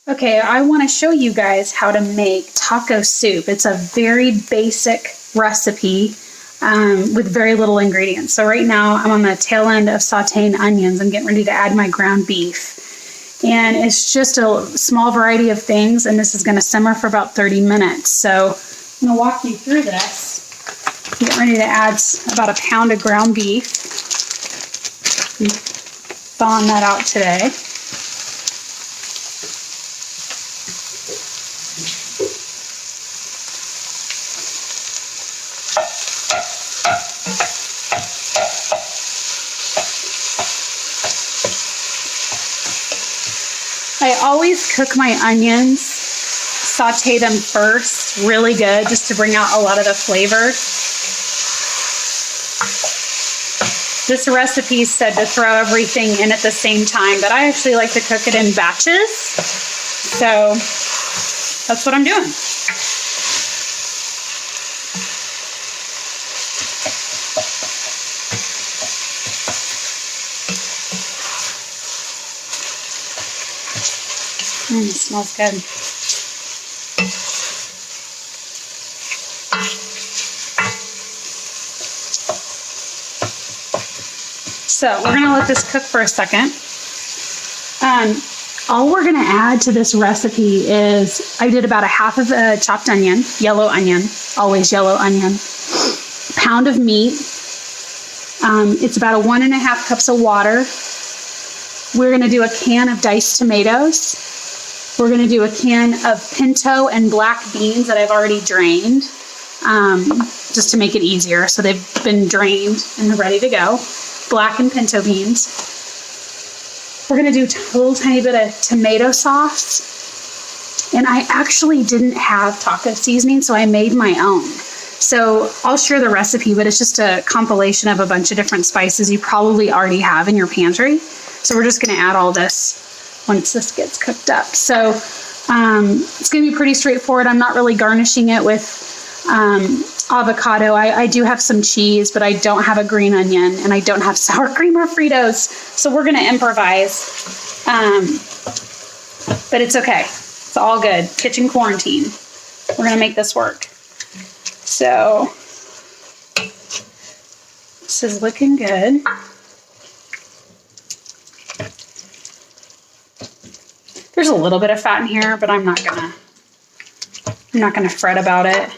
Okay, I want to show you guys how to make taco soup. It's a very basic recipe with very little ingredients. So right now I'm on the tail end of sauteing onions. I'm getting ready to add my ground beef. And it's just a small variety of things, and this is going to simmer for about 30 minutes. So I'm going to walk you through this. I'm getting ready to add about a pound of ground beef. I'm thawing that out today. I always cook my onions, saute them first, really good, just to bring out a lot of the flavor. This recipe said to throw everything in at the same time, but I actually like to cook it in batches. So that's what I'm doing. It smells good. So we're going to let this cook for a second. All we're going to add to this recipe is, I did about a half of a chopped onion, yellow onion, always yellow onion, pound of meat. It's about 1.5 cups of water. We're going to do a can of diced tomatoes. We're going to do a can of pinto and black beans that I've already drained, just to make it easier. So they've been drained and ready to go. Black and pinto beans. We're going to do a little tiny bit of tomato sauce. And I actually didn't have taco seasoning, so I made my own. So I'll share the recipe, but it's just a compilation of a bunch of different spices you probably already have in your pantry. So we're just going to add all this once this gets cooked up. So it's going to be pretty straightforward. I'm not really garnishing it with avocado. I do have some cheese, but I don't have a green onion, and I don't have sour cream or Fritos. So we're going to improvise. But it's okay. It's all good. Kitchen quarantine. We're going to make this work. So this is looking good. There's a little bit of fat in here, but I'm not gonna fret about it.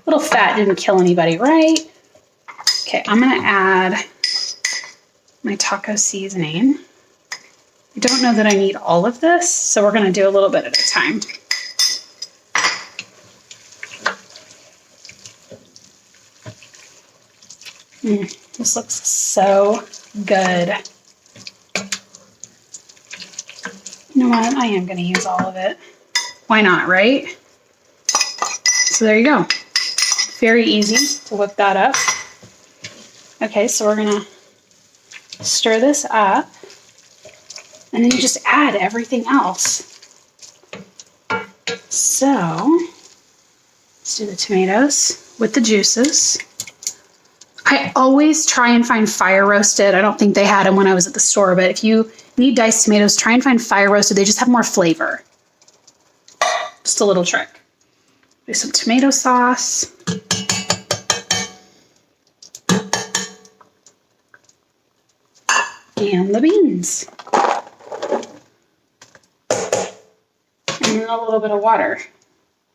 Little fat didn't kill anybody, right? Okay, I'm gonna add my taco seasoning. I don't know that I need all of this, so we're gonna do a little bit at a time. This looks so good. You know what? I am going to use all of it. Why not, right? So there you go. Very easy to whip that up. Okay, so we're going to stir this up. And then you just add everything else. So let's do the tomatoes with the juices. I always try and find fire roasted. I don't think they had them when I was at the store, but if you need diced tomatoes, try and find fire roasted. They just have more flavor. Just a little trick. Do some tomato sauce. And the beans. And then a little bit of water.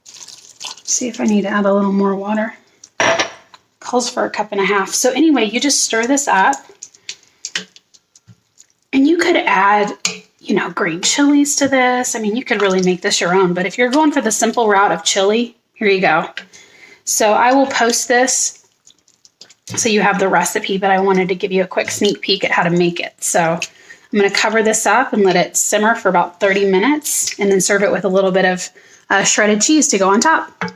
See if I need to add a little more water. Calls for 1.5 cups. So anyway, you just stir this up. And you could add, you know, green chilies to this. I mean, you could really make this your own, but if you're going for the simple route of chili, here you go. So I will post this so you have the recipe, but I wanted to give you a quick sneak peek at how to make it. So I'm going to cover this up and let it simmer for about 30 minutes and then serve it with a little bit of shredded cheese to go on top.